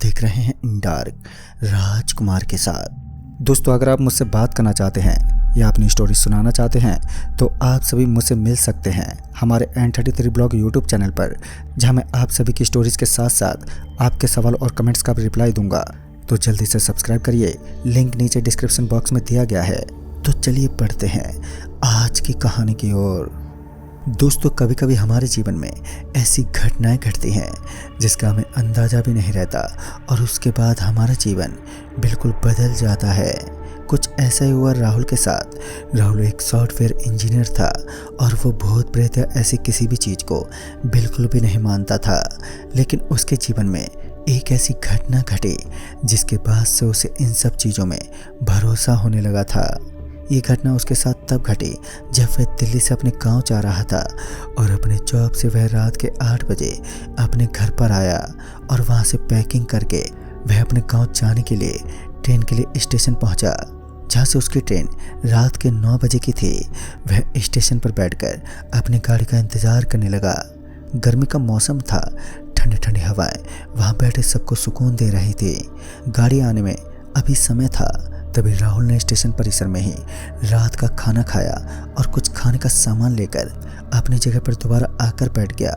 देख रहे हैं इन डार्क राजकुमार के साथ। दोस्तों, अगर आप मुझसे बात करना चाहते हैं या अपनी स्टोरी सुनाना चाहते हैं तो आप सभी मुझसे मिल सकते हैं हमारे N33 ब्लॉग यूट्यूब चैनल पर, जहां मैं आप सभी की स्टोरीज के साथ साथ आपके सवाल और कमेंट्स का भी रिप्लाई दूंगा। तो जल्दी से सब्सक्राइब करिए, लिंक नीचे डिस्क्रिप्शन बॉक्स में दिया गया है। तो चलिए बढ़ते हैं आज की कहानी की ओर। दोस्तों, कभी कभी हमारे जीवन में ऐसी घटनाएं घटती हैं जिसका हमें अंदाज़ा भी नहीं रहता और उसके बाद हमारा जीवन बिल्कुल बदल जाता है। कुछ ऐसा ही हुआ राहुल के साथ। राहुल एक सॉफ्टवेयर इंजीनियर था और वो भूत प्रेत या ऐसी किसी भी चीज़ को बिल्कुल भी नहीं मानता था। लेकिन उसके जीवन में एक ऐसी घटना घटी जिसके बाद से उसे इन सब चीज़ों में भरोसा होने लगा था। ये घटना उसके साथ तब घटी जब वह दिल्ली से अपने गांव जा रहा था और अपने जॉब से वह रात के 8 बजे अपने घर पर आया और वहां से पैकिंग करके वह अपने गांव जाने के लिए ट्रेन के लिए स्टेशन पहुंचा, जहां से उसकी ट्रेन रात के 9 बजे की थी। वह स्टेशन पर बैठकर अपनी गाड़ी का इंतज़ार करने लगा। गर्मी का मौसम था, ठंडी ठंडी हवाएं वहां बैठे सबको सुकून दे रही थी। गाड़ी आने में अभी समय था। तभी राहुल ने स्टेशन परिसर में ही रात का खाना खाया और कुछ खाने का सामान लेकर अपनी जगह पर दोबारा आकर बैठ गया।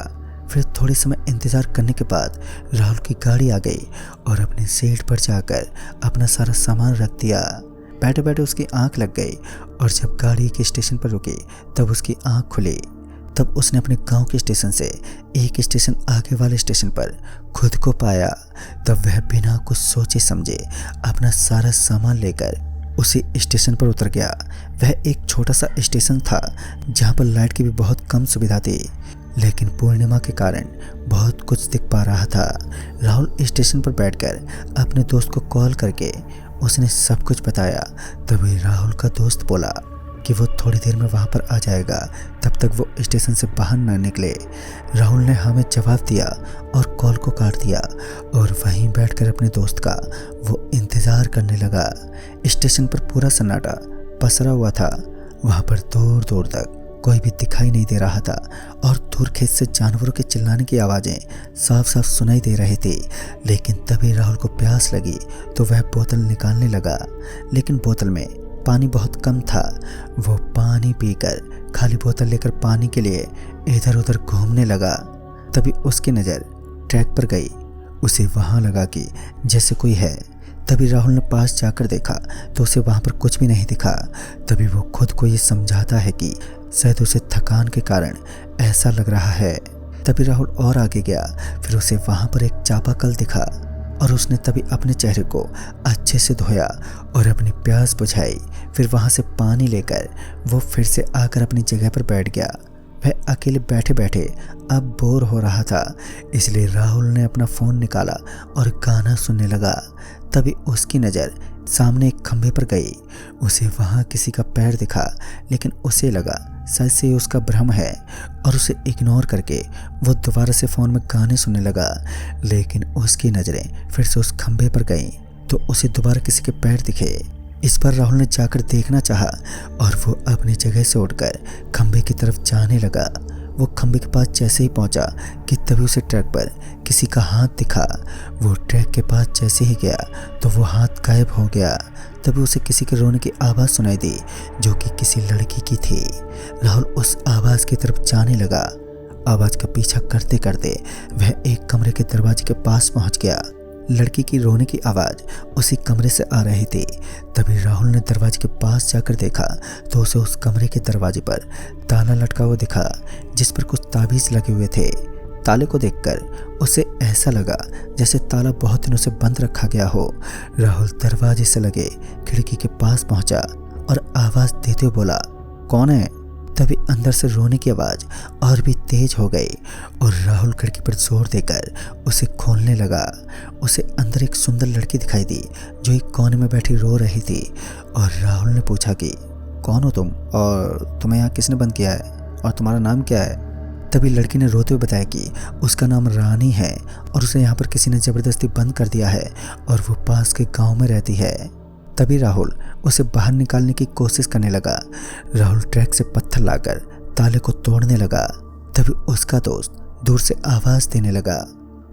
फिर थोड़ी समय इंतज़ार करने के बाद राहुल की गाड़ी आ गई और अपनी सीट पर जाकर अपना सारा सामान रख दिया। बैठे बैठे उसकी आंख लग गई और जब गाड़ी एक स्टेशन पर रुकी तब उसकी आंख खुली। तब उसने अपने गांव के स्टेशन से एक स्टेशन आगे वाले स्टेशन पर खुद को पाया। तब वह बिना कुछ सोचे समझे अपना सारा सामान लेकर उसी स्टेशन पर उतर गया। वह एक छोटा सा स्टेशन था जहां पर लाइट की भी बहुत कम सुविधा थी, लेकिन पूर्णिमा के कारण बहुत कुछ दिख पा रहा था। राहुल स्टेशन पर बैठकर अपने दोस्त को कॉल करके उसने सब कुछ बताया। तभी राहुल का दोस्त बोला कि वो थोड़ी देर में वहाँ पर आ जाएगा, तब तक वो स्टेशन से बाहर ना निकले। राहुल ने हमें जवाब दिया और कॉल को काट दिया और वहीं बैठकर अपने दोस्त का वो इंतज़ार करने लगा। स्टेशन पर पूरा सन्नाटा पसरा हुआ था। वहाँ पर दूर दूर तक कोई भी दिखाई नहीं दे रहा था और दूर खेत से जानवरों के चिल्लाने की आवाज़ें साफ साफ सुनाई दे रही थी। लेकिन तभी राहुल को प्यास लगी तो वह बोतल निकालने लगा, लेकिन बोतल में पानी बहुत कम था। वो पानी पीकर खाली बोतल लेकर पानी के लिए इधर उधर घूमने लगा। तभी उसकी नज़र ट्रैक पर गई। उसे वहाँ लगा कि जैसे कोई है। तभी राहुल ने पास जाकर देखा तो उसे वहाँ पर कुछ भी नहीं दिखा। तभी वो खुद को ये समझाता है कि शायद उसे थकान के कारण ऐसा लग रहा है। तभी राहुल और आगे गया। फिर उसे वहाँ पर एक चापाकल दिखा और उसने तभी अपने चेहरे को अच्छे से धोया और अपनी प्यास बुझाई। फिर वहाँ से पानी लेकर वो फिर से आकर अपनी जगह पर बैठ गया। वह अकेले बैठे बैठे अब बोर हो रहा था, इसलिए राहुल ने अपना फ़ोन निकाला और गाना सुनने लगा। तभी उसकी नज़र सामने एक खंभे पर गई। उसे वहाँ किसी का पैर दिखा, लेकिन उसे लगा शायद से उसका भ्रम है और उसे इग्नोर करके वो दोबारा से फ़ोन में गाने सुनने लगा। लेकिन उसकी नज़रें फिर से उस खंभे पर गईं तो उसे दोबारा किसी के पैर दिखे। इस पर राहुल ने जाकर देखना चाहा और वो अपनी जगह से उठकर खंभे की तरफ जाने लगा। वो खंभे के पास जैसे ही पहुंचा कि तभी उसे ट्रैक पर किसी का हाथ दिखा। वो ट्रैक के पास जैसे ही गया तो वो हाथ गायब हो गया। तभी उसे किसी के रोने की आवाज़ सुनाई दी जो कि किसी लड़की की थी। राहुल उस आवाज़ की तरफ जाने लगा। आवाज़ का पीछा करते करते वह एक कमरे के दरवाजे के पास पहुंच गया। लड़की की रोने की आवाज़ उसी कमरे से आ रही थी। तभी राहुल ने दरवाजे के पास जाकर देखा तो उसे उस कमरे के दरवाजे पर ताला लटका हुआ दिखा जिस पर कुछ ताबीज़ लगे हुए थे। ताले को देखकर उसे ऐसा लगा जैसे ताला बहुत दिनों से बंद रखा गया हो। राहुल दरवाजे से लगे खिड़की के पास पहुंचा और आवाज़ देते हुए बोला, कौन है? तभी अंदर से रोने की आवाज़ और भी तेज हो गई और राहुल खिड़की पर जोर देकर उसे खोलने लगा। उसे अंदर एक सुंदर लड़की दिखाई दी जो एक कोने में बैठी रो रही थी। और राहुल ने पूछा कि कौन हो तुम और तुम्हें यहाँ किसने बंद किया है और तुम्हारा नाम क्या है? तभी लड़की ने रोते हुए बताया कि उसका नाम रानी है और उसे यहाँ पर किसी ने ज़बरदस्ती बंद कर दिया है और वो पास के गाँव में रहती है। तभी राहुल उसे बाहर निकालने की कोशिश करने लगा। राहुल ट्रैक से पत्थर लाकर ताले को तोड़ने लगा। तभी उसका दोस्त दूर से आवाज़ देने लगा,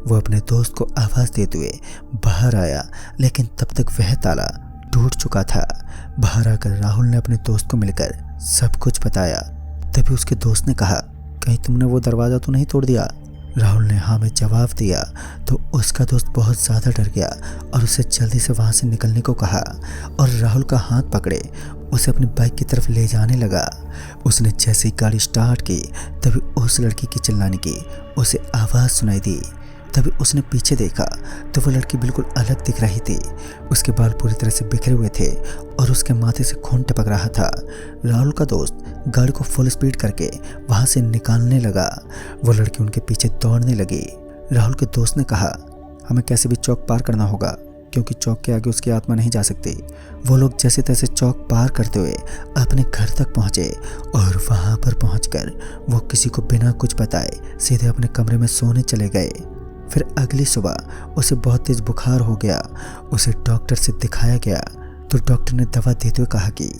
वो अपने दोस्त को आवाज़ देते हुए बाहर आया, लेकिन तब तक वह ताला टूट चुका था। बाहर आकर राहुल ने अपने दोस्त को मिलकर सब कुछ बताया। तभी उसके दोस्त ने कहा, कहीं तुमने वो दरवाज़ा तो नहीं तोड़ दिया? राहुल ने हाँ में जवाब दिया तो उसका दोस्त बहुत ज़्यादा डर गया और उसे जल्दी से वहाँ से निकलने को कहा और राहुल का हाथ पकड़े उसे अपनी बाइक की तरफ ले जाने लगा। उसने जैसे ही गाड़ी स्टार्ट की तभी उस लड़की की चिल्लाने की उसे आवाज़ सुनाई दी। तभी उसने पीछे देखा तो वो लड़की बिल्कुल अलग दिख रही थी। उसके बाल पूरी तरह से बिखरे हुए थे और उसके माथे से खून टपक रहा था। राहुल का दोस्त गाड़ी को फुल स्पीड करके वहाँ से निकालने लगा। वो लड़की उनके पीछे दौड़ने लगी। राहुल के दोस्त ने कहा, हमें कैसे भी चौक पार करना होगा क्योंकि चौक के आगे उसकी आत्मा नहीं जा सकती। वो लोग जैसे तैसे चौक पार करते हुए अपने घर तक पहुँचे और वहाँ पर पहुँचकर वो किसी को बिना कुछ बताए सीधे अपने कमरे में सोने चले गए। फिर अगली सुबह उसे बहुत तेज बुखार हो गया। उसे डॉक्टर से दिखाया गया तो डॉक्टर ने दवा देते हुए कहा कि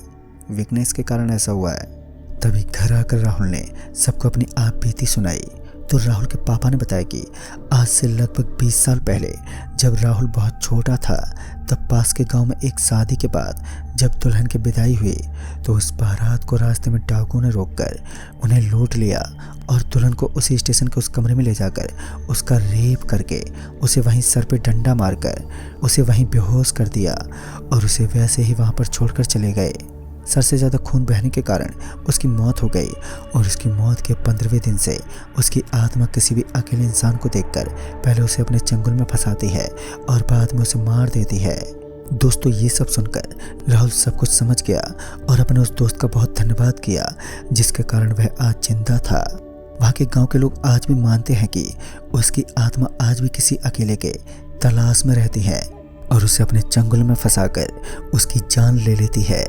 वीकनेस के कारण ऐसा हुआ है। तभी घर आकर राहुल ने सबको अपनी आप बीती सुनाई तो राहुल के पापा ने बताया कि आज से लगभग 20 साल पहले जब राहुल बहुत छोटा था तब पास के गांव में एक शादी के बाद जब दुल्हन की विदाई हुई तो उस बारात को रास्ते में डाकुओं ने रोककर उन्हें लूट लिया और दुल्हन को उसी स्टेशन के उस कमरे में ले जाकर उसका रेप करके उसे वहीं सर पे डंडा मारकर उसे वहीं बेहोश कर दिया और उसे वैसे ही वहाँ पर छोड़कर चले गए। सर से ज़्यादा खून बहने के कारण उसकी मौत हो गई और उसकी मौत के 15वें दिन से उसकी आत्मा किसी भी अकेले इंसान को देखकर पहले उसे अपने चंगुल में फंसाती है और बाद में उसे मार देती है। दोस्तों, ये सब सुनकर राहुल सब कुछ समझ गया और अपने उस दोस्त का बहुत धन्यवाद किया जिसके कारण वह आज जिंदा था। वहाँ के गाँव के लोग आज भी मानते हैं कि उसकी आत्मा आज भी किसी अकेले के तलाश में रहती है और उसे अपने चंगुल में फंसाकर उसकी जान ले लेती है।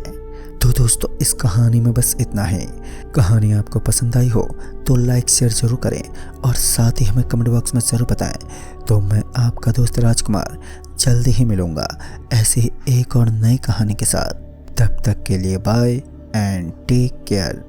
तो दोस्तों, इस कहानी में बस इतना है। कहानी आपको पसंद आई हो तो लाइक शेयर जरूर करें और साथ ही हमें कमेंट बॉक्स में ज़रूर बताएं। तो मैं आपका दोस्त राजकुमार जल्दी ही मिलूँगा ऐसे ही एक और नई कहानी के साथ। तब तक के लिए बाय एंड टेक केयर।